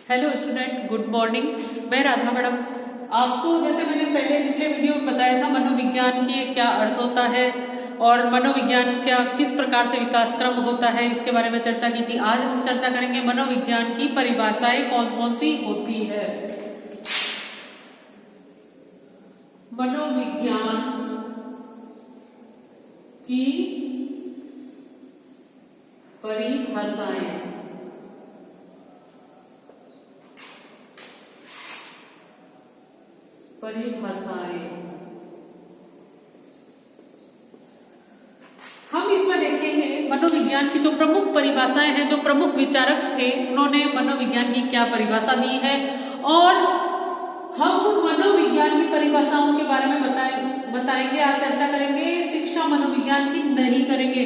Hello student, good morning. मैं Radha madam. आपको जैसे मैंने पहले पिछले वीडियो में बताया था मनोविज्ञान की क्या अर्थ होता है और मनोविज्ञान क्या किस प्रकार से विकास क्रम होता है, इसके बारे में चर्चा की थी। आज हम चर्चा करेंगे मनोविज्ञान की परिभाषाएं कौन कौन सी होती है। मनोविज्ञान की परिभाषाएं। हम इसमें देखेंगे मनोविज्ञान की जो प्रमुख परिभाषाएं हैं, जो प्रमुख विचारक थे उन्होंने मनोविज्ञान की क्या परिभाषा दी है, और हम मनोविज्ञान की परिभाषाओं के बारे में बताएंगे। आज चर्चा करेंगे। शिक्षा मनोविज्ञान की नहीं करेंगे।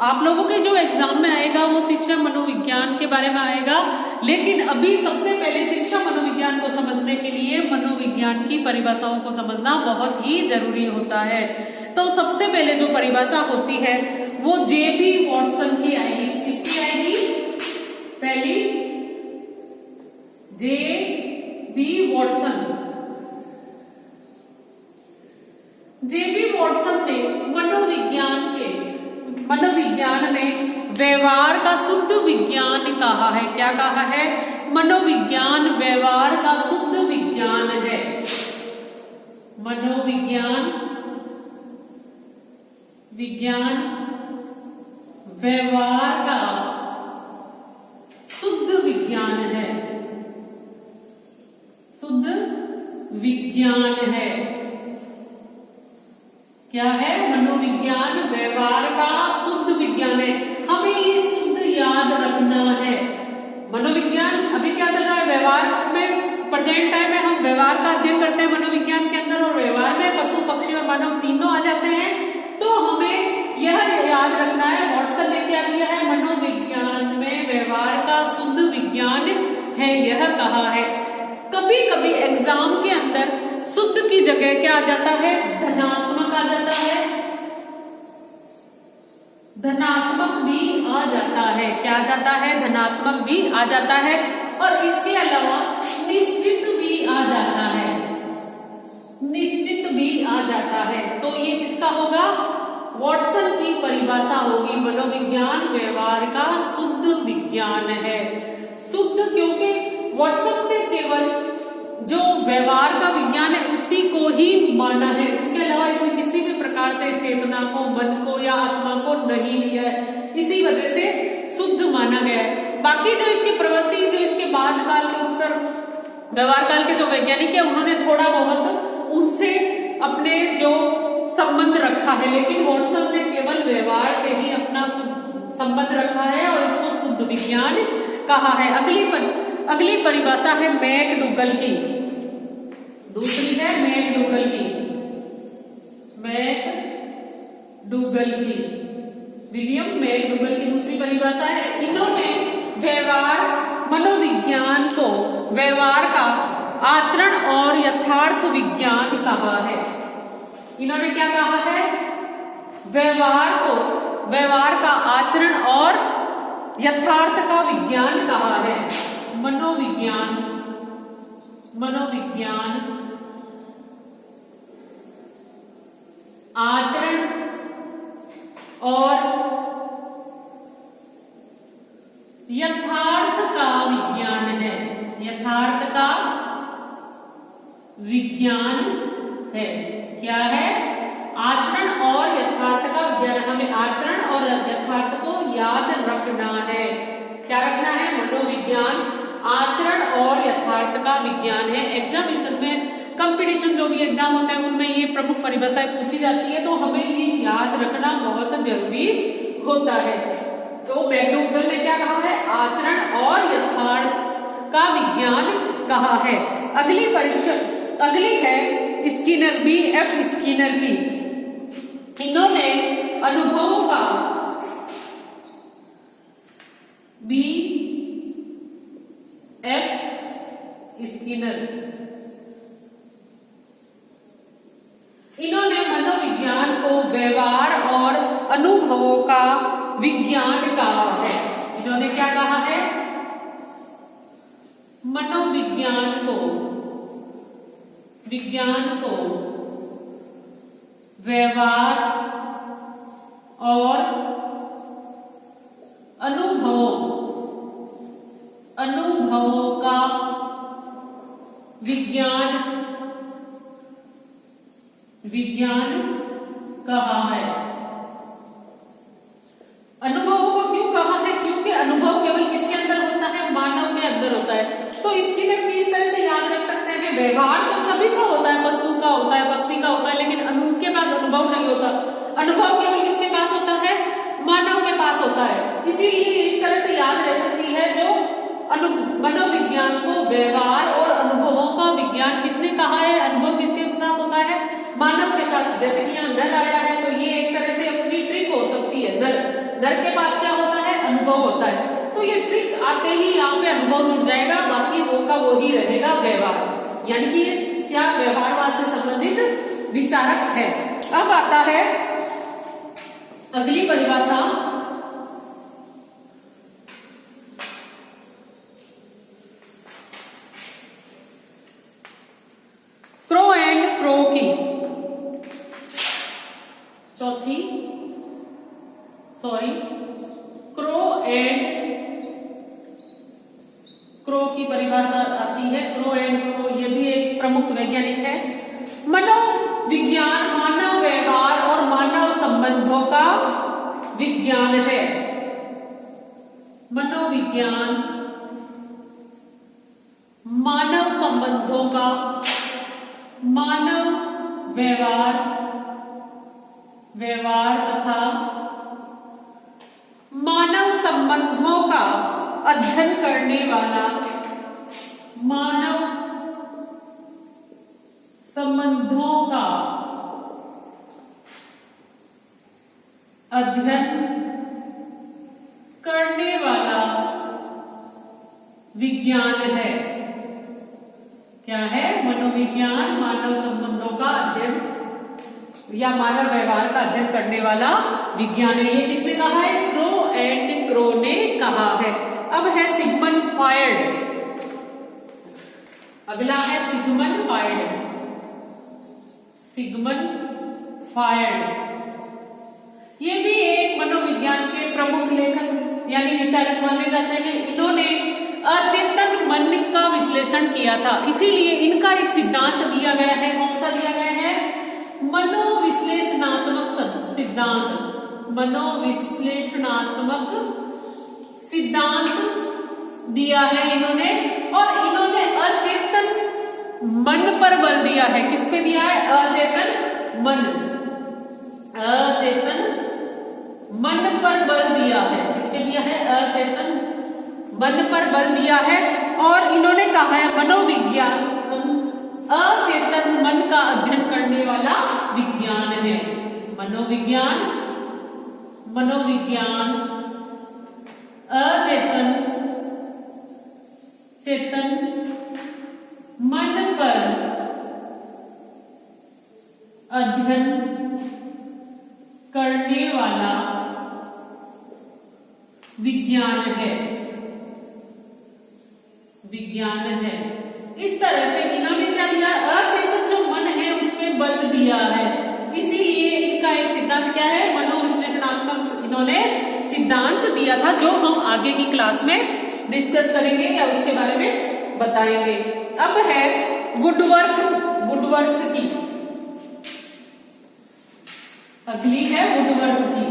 आप लोगों के जो एग्जाम में आएगा वो शिक्षा मनोविज्ञान के बारे में आएगा, लेकिन अभी सबसे पहले शिक्षा मनोविज्ञान को समझने के लिए मनोविज्ञान की परिभाषाओं को समझना बहुत ही जरूरी होता है। तो सबसे पहले जो परिभाषा होती है वो जे.बी. वॉटसन की आएगी। किसकी आएगी? पहली जे.बी. वॉटसन। जे.बी. वॉटसन ने मनोविज्ञान में व्यवहार का शुद्ध विज्ञान कहा है। क्या कहा है? मनोविज्ञान व्यवहार का शुद्ध विज्ञान है। मनोविज्ञान व्यवहार का शुद्ध विज्ञान है। शुद्ध विज्ञान है। क्या है? मनोविज्ञान व्यवहार का शुद्ध विज्ञान है। हमें ये शुद्ध याद रखना है। मनोविज्ञान अभी क्या चल रहा है? व्यवहार में प्रेजेंट टाइम में हम व्यवहार का अध्ययन करते हैं मनोविज्ञान के अंदर, और व्यवहार में पशु पक्षी और मानव तीनों आ जाते हैं। तो हमें यह याद रखना है, वॉटसन ने क्या दिया है? मनोविज्ञान में व्यवहार का शुद्ध विज्ञान है, यह कहा है। कभी कभी एग्जाम के अंदर शुद्ध की जगह क्या आ जाता है? धनात्मक आ जाता है। धनात्मक भी आ जाता है। क्या आ जाता है? धनात्मक भी आ जाता है। और इसके अलावा निश्चित भी आ जाता है। निश्चित भी आ जाता है। तो ये किसका होगा? वॉटसन की परिभाषा होगी। मनोविज्ञान व्यवहार का शुद्ध विज्ञान है। शुद्ध क्योंकि वॉटसन ने केवल जो व्यवहार का विज्ञान है उसी को ही माना है। उसके अलावा इसने किसी भी प्रकार से चेतना को, मन को या आत्मा को नहीं लिया है। इसी वजह से शुद्ध माना गया है। बाकी जो इसकी प्रवृत्ति, जो इसके बाद काल के उत्तर व्यवहार काल के जो वैज्ञानिक है उन्होंने थोड़ा बहुत उनसे अपने जो संबंध रखा है, लेकिन वॉटसन ने केवल व्यवहार से ही अपना संबंध रखा है और इसको शुद्ध विज्ञान कहा है। अगली परिभाषा है मैकडूगल की। दूसरी है मैकडूगल की। विलियम मैकडूगल की दूसरी परिभाषा है। इन्होंने मनोविज्ञान को व्यवहार का आचरण और यथार्थ विज्ञान कहा है। इन्होंने क्या कहा है? व्यवहार का आचरण और यथार्थ का विज्ञान कहा है। मनोविज्ञान आचरण और यथार्थ का विज्ञान है। यथार्थ का विज्ञान है। क्या है? आचरण और यथार्थ का विज्ञान। हमें आचरण और यथार्थ को याद रखना है। क्या रखना है? मनोविज्ञान आचरण और यथार्थ का विज्ञान है। एग्जामिनेशन में कंपटीशन जो भी एग्जाम होते हैं उनमें ये प्रमुख परिभाषाएं पूछी जाती है, तो हमें ये याद रखना बहुत जरूरी होता है। तो मैकडूगल ने क्या कहा है? आचरण और यथार्थ का विज्ञान कहा है। अगली है स्किनर, B.F. स्किनर की। इन्होंने अनुभवों का B.F. स्किनर, इन्होंने मनोविज्ञान को व्यवहार और अनुभवों का विज्ञान कहा है। इन्होंने क्या कहा है? मनोविज्ञान को व्यवहार और अनुभवों का विज्ञान कहा है। अनुभवों को क्यों कहा है? क्योंकि अनुभव केवल किसके अंदर होता है? मानव के अंदर होता है। तो इसकी व्यक्ति इस तरह से याद रख सकते हैं, व्यवहार तो सभी का होता है, पशु का होता है, पक्षी का होता है, लेकिन उनके पास अनुभव नहीं होता। अनुभव केवल किसके पास होता है? मानव के पास होता है। इसीलिए इस तरह से याद रह सकती है, जो मनोविज्ञान को व्यवहार और अनुभवों का विज्ञान किसने कहा है? अनुभव किसके साथ होता है? मानव के साथ। जैसे कि यहाँ नर आया है, तो ये एक तरह से अपनी ट्रिक हो सकती है। नर के पास क्या होता है? अनुभव होता है। तो ये ट्रिक आते ही यहाँ पे अनुभव जुड़ जाएगा, बाकी वो का वो ही रहेगा व्यवहार। यानी कि ये क्या व्यवहारवाद से संबंधित विचारक है। अब आता है अगली परिभाषा, क्रो एंड क्रो की चौथी, क्रो एंड क्रो की परिभाषा आती है। क्रो एंड क्रो ये भी एक प्रमुख वैज्ञानिक है। मनोविज्ञान मानव व्यवहार और मानव संबंधों का विज्ञान है। मनोविज्ञान मानव संबंधों का, मानव व्यवहार तथा मानव संबंधों का अध्ययन करने वाला, मानव संबंधों का अध्ययन करने वाला विज्ञान है। क्या है? मनोविज्ञान मानव संबंधों का अध्ययन या मानव व्यवहार का अध्ययन करने वाला विज्ञान है। ये किसने कहा है? क्रो एंड क्रो ने कहा है। अब है सिगमंड फ्रॉइड। अगला है सिगमंड फ्रॉइड। ये भी एक मनोविज्ञान के प्रमुख लेखक यानी विचारक माने जाते हैं। इन्होंने अचेतन मन का विश्लेषण किया था, इसीलिए इनका एक सिद्धांत दिया गया है। कौन सा दिया गया है? मनोविश्लेषणात्मक सिद्धांत। मनोविश्लेषणात्मक सिद्धांत दिया है इन्होंने, और इन्होंने अचेतन मन पर बल दिया है। किस पे दिया है? अचेतन मन पर बल दिया है। किस पे दिया है? अचेतन मन पर बल दिया है। और इन्होंने कहा है मनोविज्ञान अचेतन मन का अध्ययन करने वाला विज्ञान है। मनोविज्ञान चेतन मन पर अध्ययन करने वाला विज्ञान है। इस तरह से इन्होंने क्या दिया? अचेतन जो मन है उसमें बल दिया है। इसीलिए इनका एक सिद्धांत क्या है? मनोविश्लेषणात्मक इन्होंने सिद्धांत दिया था, जो हम आगे की क्लास में डिस्कस करेंगे या उसके बारे में बताएंगे। अब है वुडवर्थ की। अगली है वुडवर्थ की।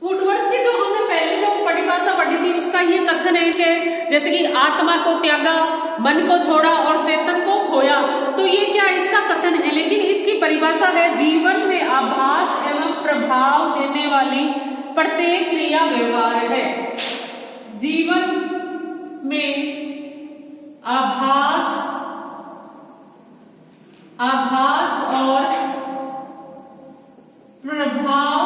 वुडवर्थ की जो हमने पहले जो परिभाषा पढ़ी थी, उसका ये कथन है कि जैसे कि आत्मा को त्यागा, मन को छोड़ा और चेतन को खोया। तो ये क्या इसका कथन है, लेकिन इसकी परिभाषा है जीवन में आभास एवं प्रभाव देने वाली प्रत्येक क्रिया व्यवहार है। जीवन में आभास और प्रभाव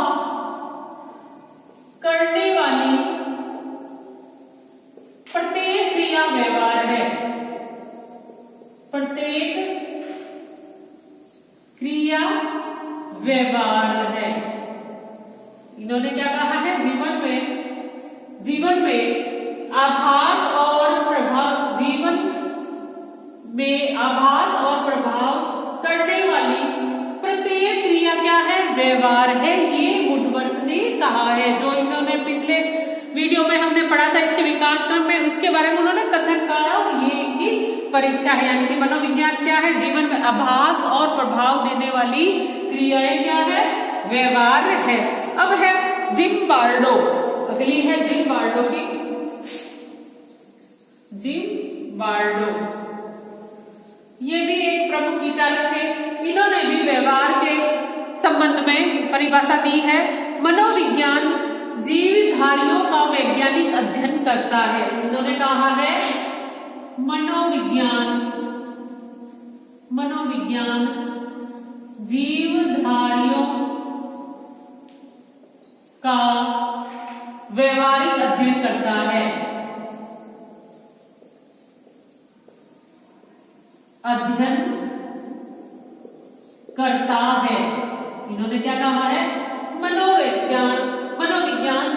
करने वाली प्रत्येक क्रिया व्यवहार है। प्रत्येक क्रिया व्यवहार है। इन्होंने क्या कहा है, जीवन में आभास और प्रभाव, जीवन में आभास और प्रभाव करने वाली प्रत्येक क्रिया क्या है, व्यवहार है। ये वुडवर्थ ने कहा है। जो इन्होंने पिछले वीडियो में हमने पढ़ा था इसके विकास क्रम में, उसके बारे में उन्होंने कथन कहा और ये इनकी परीक्षा है। यानी कि मनोविज्ञान क्या है, जीवन में आभास और प्रभाव देने वाली क्रियाएं क्या है, व्यवहार है। अब है जिम्बार्डो, अगली है जिम्बार्डो की। जिम्बार्डो ये भी एक प्रमुख विचारक थे। इन्होंने भी व्यवहार के संबंध में परिभाषा दी है। मनोविज्ञान जीवधारियों का वैज्ञानिक अध्ययन करता है। इन्होंने कहा है मनोविज्ञान जीवधारियों का व्यवहारिक अध्ययन करता है। इन्होंने क्या कहा है, मनोविज्ञान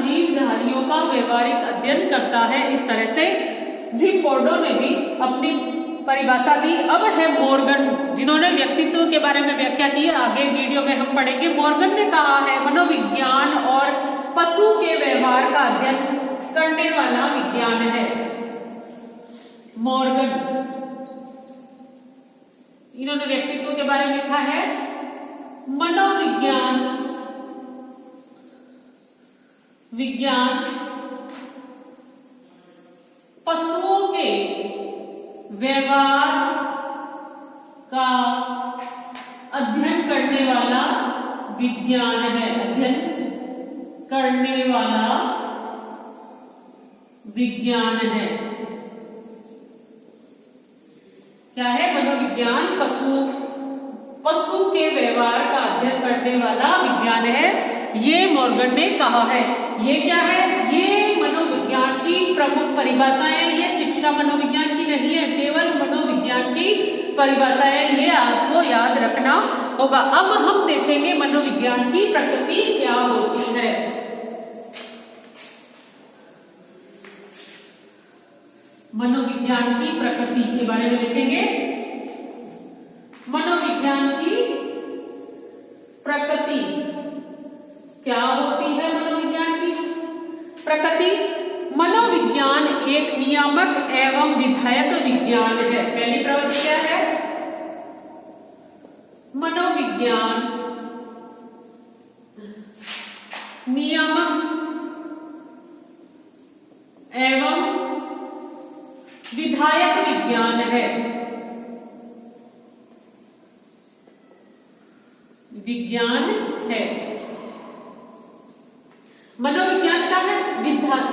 जीवधारियों का व्यवहारिक अध्ययन करता है। इस तरह से जिम्बार्डो ने भी अपनी परिभाषा दी। अब है मॉर्गन, जिन्होंने व्यक्तित्व के बारे में व्याख्या की, आगे वीडियो में हम पढ़ेंगे। मॉर्गन ने कहा है मनोविज्ञान और पशु के व्यवहार का अध्ययन करने वाला विज्ञान है। मॉर्गन, इन्होंने व्यक्तित्व के बारे में लिखा है मनोविज्ञान पशुओं के व्यवहार का अध्ययन करने वाला विज्ञान है। अध्ययन करने वाला विज्ञान है। क्या है, मनोविज्ञान पशु के व्यवहार का अध्ययन करने वाला विज्ञान है। ये मॉर्गन ने कहा है। ये क्या है, ये मनोविज्ञान की प्रमुख परिभाषाएं हैं। ये शिक्षा मनोविज्ञान की नहीं है, केवल मनोविज्ञान की परिभाषा है। ये आपको याद रखना होगा। अब हम देखेंगे मनोविज्ञान की प्रकृति क्या होती है। मनोविज्ञान की प्रकृति के बारे में देखेंगे। मनोविज्ञान की प्रकृति क्या होती है। मनोविज्ञान की प्रकृति, मनोविज्ञान एक नियामक एवं विधायक विज्ञान है। पहली प्रवृत्ति क्या है, मनोविज्ञान नियामक एवं विधायक विज्ञान है। मनोविज्ञान का है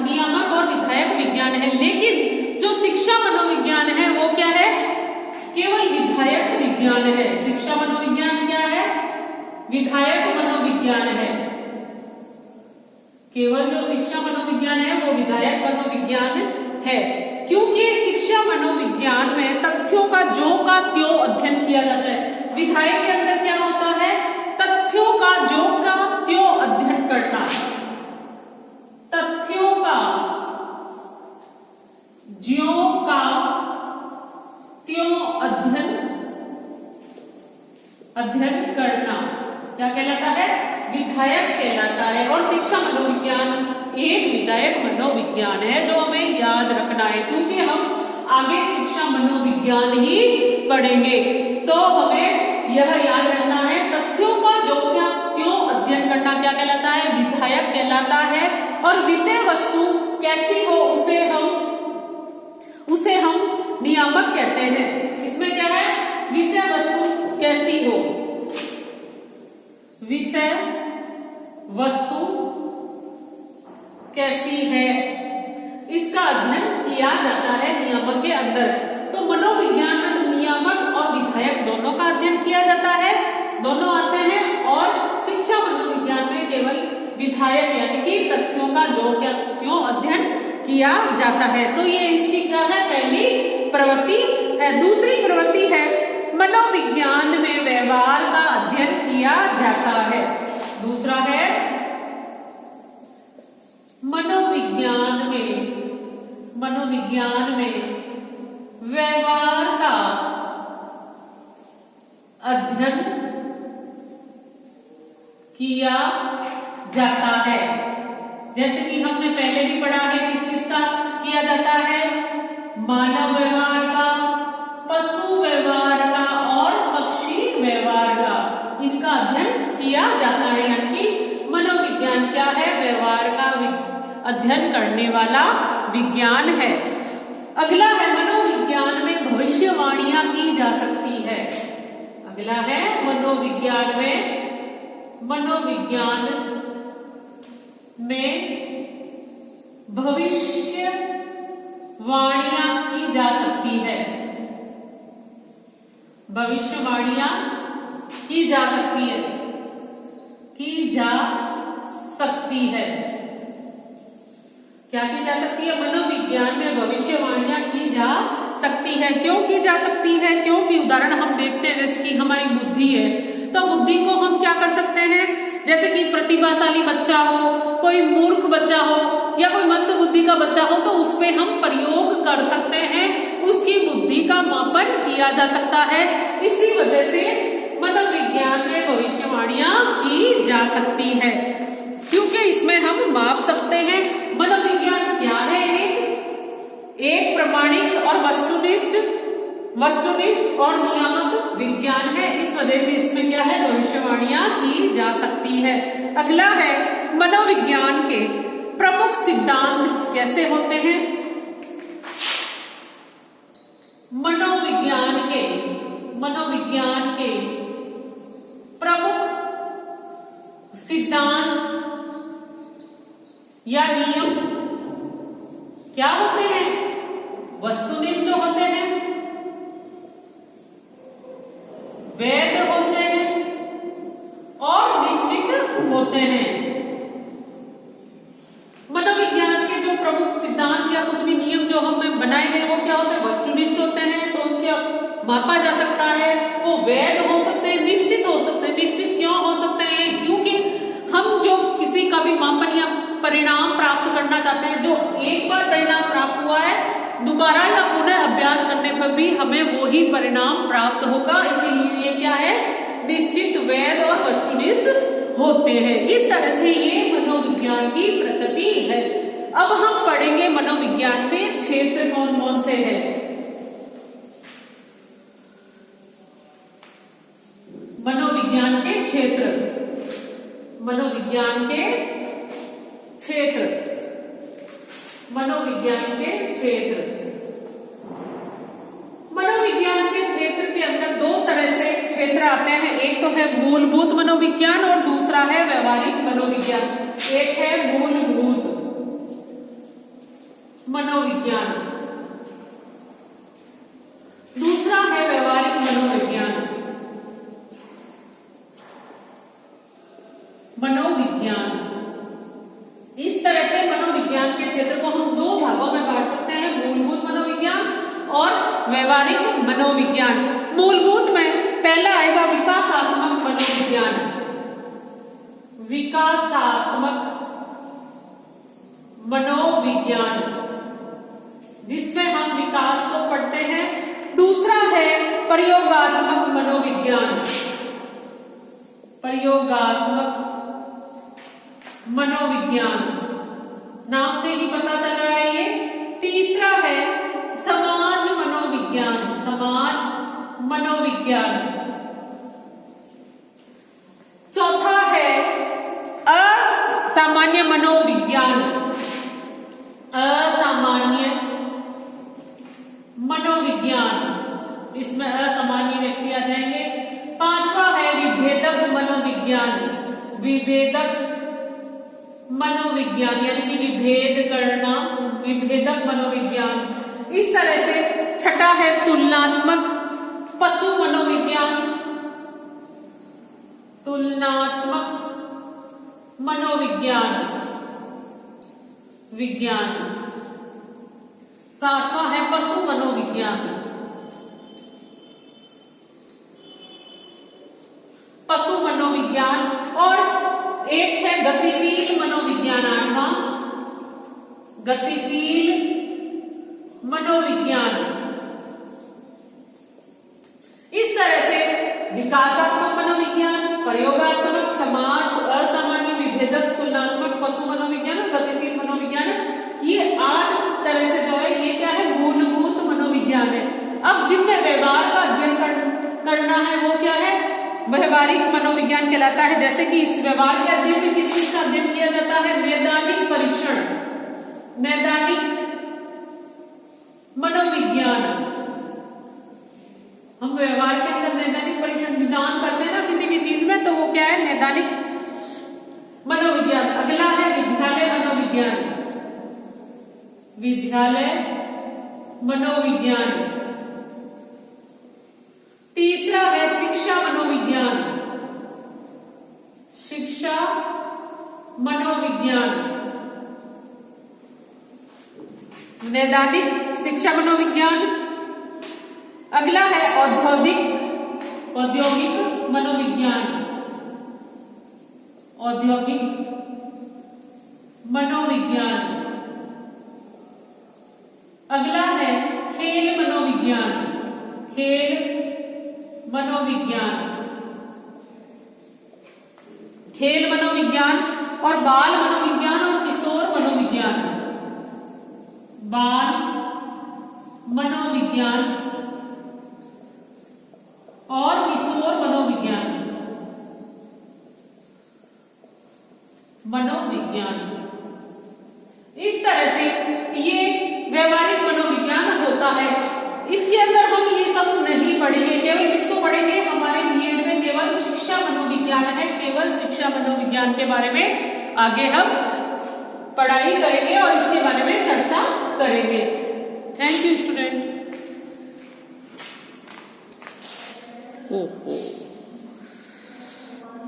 नियामक और विधायक विज्ञान है। लेकिन जो शिक्षा मनोविज्ञान है वो क्या है, केवल विधायक विज्ञान है। शिक्षा मनोविज्ञान क्या है, विधायक मनोविज्ञान है। केवल जो शिक्षा मनोविज्ञान है वो विधायक मनोविज्ञान है। क्योंकि शिक्षा मनोविज्ञान में तथ्यों का ज्यों का त्यों अध्ययन किया जाता है। विधायक के अंदर क्या होता है, तथ्यों का ज्यों का त्यों अध्ययन करना। तथ्यों का ज्यों का त्यों अध्ययन करना क्या कहलाता है, विधायक कहलाता है। और शिक्षा मनोविज्ञान एक विधायक मनोविज्ञान है, जो हमें याद रखना है। क्योंकि हम आगे शिक्षा मनोविज्ञान ही पढ़ेंगे, तो हमें यह याद रखना है। तथ्यों का ज्यों का त्यों अध्ययन करना क्या कहलाता है, विधायक कहलाता है। और विषय वस्तु कैसी हो उसे हम नियामक कहते हैं। इसमें क्या है, विषय वस्तु कैसी हो, विषय वस्तु कैसी है, इसका अध्ययन किया जाता है नियामक के अंदर। तो मनोविज्ञान में तो नियामक और विधायक दोनों का अध्ययन किया जाता है, दोनों आते हैं। और शिक्षा मनोविज्ञान में केवल विधायक यानी कि तथ्यों का ज्यों का त्यों अध्ययन किया जाता है। तो ये इसकी क्या है, पहली प्रवृत्ति है। दूसरी प्रवृत्ति है, मनोविज्ञान में व्यवहार का अध्ययन किया जाता है। दूसरा है मनोविज्ञान में व्यवहार का अध्ययन किया जाता है। जैसे कि हमने पहले भी पढ़ा है, किस किसका किया जाता है? मानव व्यवहार का, पशु व्यवहार का और पक्षी व्यवहार का, इनका अध्ययन किया जाता है। यानी कि मनोविज्ञान क्या है? व्यवहार का अध्ययन करने वाला विज्ञान है। अगला है मनोविज्ञान में भविष्यवाणियां की जा सकती है। अगला है मनोविज्ञान में भविष्यवाणियां की जा सकती है। भविष्यवाणियां की जा सकती है, क्या की जा सकती है? मनोविज्ञान में भविष्यवाणियां की जा सकती है। क्यों की जा सकती है? क्योंकि उदाहरण हम देखते हैं, जैसे कि हमारी बुद्धि है, तो बुद्धि को हम क्या कर सकते हैं? जैसे कि प्रतिभाशाली बच्चा हो, कोई मूर्ख बच्चा हो या कोई मंद बुद्धि का बच्चा हो, तो उस पे हम प्रयोग कर सकते हैं, उसकी बुद्धि का मापन किया जा सकता है। इसी वजह से मनोविज्ञान में भविष्यवाणियां की जा सकती है, क्योंकि इसमें हम माप सकते हैं। मनोविज्ञान क्या है? एक प्रमाणिक और वस्तुनिष्ठ और नियामक विज्ञान है। इस वजह से इसमें क्या है? भविष्यवाणियां की जा सकती है। अगला है मनोविज्ञान के प्रमुख सिद्धांत कैसे होते हैं? मनोविज्ञान के प्रमुख सिद्धांत या नियम क्या होते हैं? वस्तुनिष्ठ होते हैं, वैध होते हैं और निश्चित होते हैं। मनोविज्ञान के जो प्रमुख सिद्धांत या कुछ भी नियम जो हमने बनाए हैं, वो क्या होते हैं? वस्तुनिष्ठ होते हैं, तो उनके मापा जा सकता है। वो वैध हो सकते हैं, निश्चित हो सकते हैं। निश्चित क्यों हो सकते हैं? क्योंकि हम जो किसी का भी मापन या परिणाम प्राप्त करना चाहते हैं, जो एक बार परिणाम प्राप्त हुआ है, दोबारा या पुनः अभ्यास करने पर भी हमें वो ही परिणाम प्राप्त होगा। इसीलिए ये क्या है? निश्चित, वैध और वस्तुनिष्ठ होते हैं। इस तरह से ये मनोविज्ञान की प्रकृति है। अब हम पढ़ेंगे मनोविज्ञान के क्षेत्र कौन कौन से हैं। मनोविज्ञान के क्षेत्र, मनोविज्ञान के क्षेत्र के अंदर दो तरह से क्षेत्र आते हैं। एक तो है मूलभूत मनोविज्ञान और दूसरा है व्यवहारिक मनोविज्ञान। एक है मूलभूत मनोविज्ञान, दूसरा है व्यवहारिक मनोविज्ञान। इस तरह से मनोविज्ञान के क्षेत्र को हम दो भागों में बांट सकते हैं, मूलभूत मनोविज्ञान और व्यवहारिक मनोविज्ञान। मूलभूत में पहला आएगा विकासात्मक मनोविज्ञान। जिसमें हम विकास को पढ़ते हैं। दूसरा है प्रयोगात्मक मनोविज्ञान। नाम से ही पता चल रहा है ये। तीसरा है समाज मनोविज्ञान। चौथा है असामान्य मनोविज्ञान। इसमें असामान्य व्यक्ति आ जाएंगे। पांचवा है विभेदक मनोविज्ञान, यानी कि विभेद करना, विभेदक मनोविज्ञान। इस तरह से छठा है तुलनात्मक पशु मनोविज्ञान। सातवां है पशु मनोविज्ञान। पशु मनोविज्ञान, और एक है गतिशील मनोविज्ञान, 8वां गतिशील मनोविज्ञान। इस तरह से विकासात्मक मनोविज्ञान, प्रयोगात्मक, समाज, असामान्य, विभेदक, तुलनात्मक, पशु मनोविज्ञान और गतिशील मनोविज्ञान, ये 8 तरह से जो है ये क्या है, मूलभूत मनोविज्ञान है। अब जिनमें व्यवहार का अध्ययन करना है वो क्या है, व्यवहारिक मनोविज्ञान कहलाता है। जैसे कि इस व्यवहार के अध्ययन में किस चीज का अध्ययन किया जाता है, नैदानिक परीक्षण, नैदानिक मनोविज्ञान। हम व्यवहार के अंदर नैदानिक परीक्षण निदान करते हैं ना किसी भी चीज में, तो वो क्या है, नैदानिक मनोविज्ञान। अगला है विद्यालय मनोविज्ञान, विद्यालय मनोविज्ञान। तीसरा है शिक्षा मनोविज्ञान, शिक्षा मनोविज्ञान, नैदानिक शिक्षा मनोविज्ञान। अगला है औद्योगिक मनोविज्ञान, औद्योगिक मनोविज्ञान। अगला है खेल मनोविज्ञान, खेल मनोविज्ञान, खेल मनोविज्ञान। और बाल मनोविज्ञान और किशोर मनोविज्ञान, बाल मनोविज्ञान और किशोर मनोविज्ञान, मनोविज्ञान। इस तरह से ये व्यवहारिक मनोविज्ञान होता है। इसके अंदर हम ये सब नहीं पढ़ेंगे, केवल किसको पढ़ेंगे, हमारे बीएड में केवल शिक्षा मनोविज्ञान है, केवल शिक्षा मनोविज्ञान के बारे में आगे हम पढ़ाई करेंगे और इसके बारे में चर्चा करेंगे। Thank you student.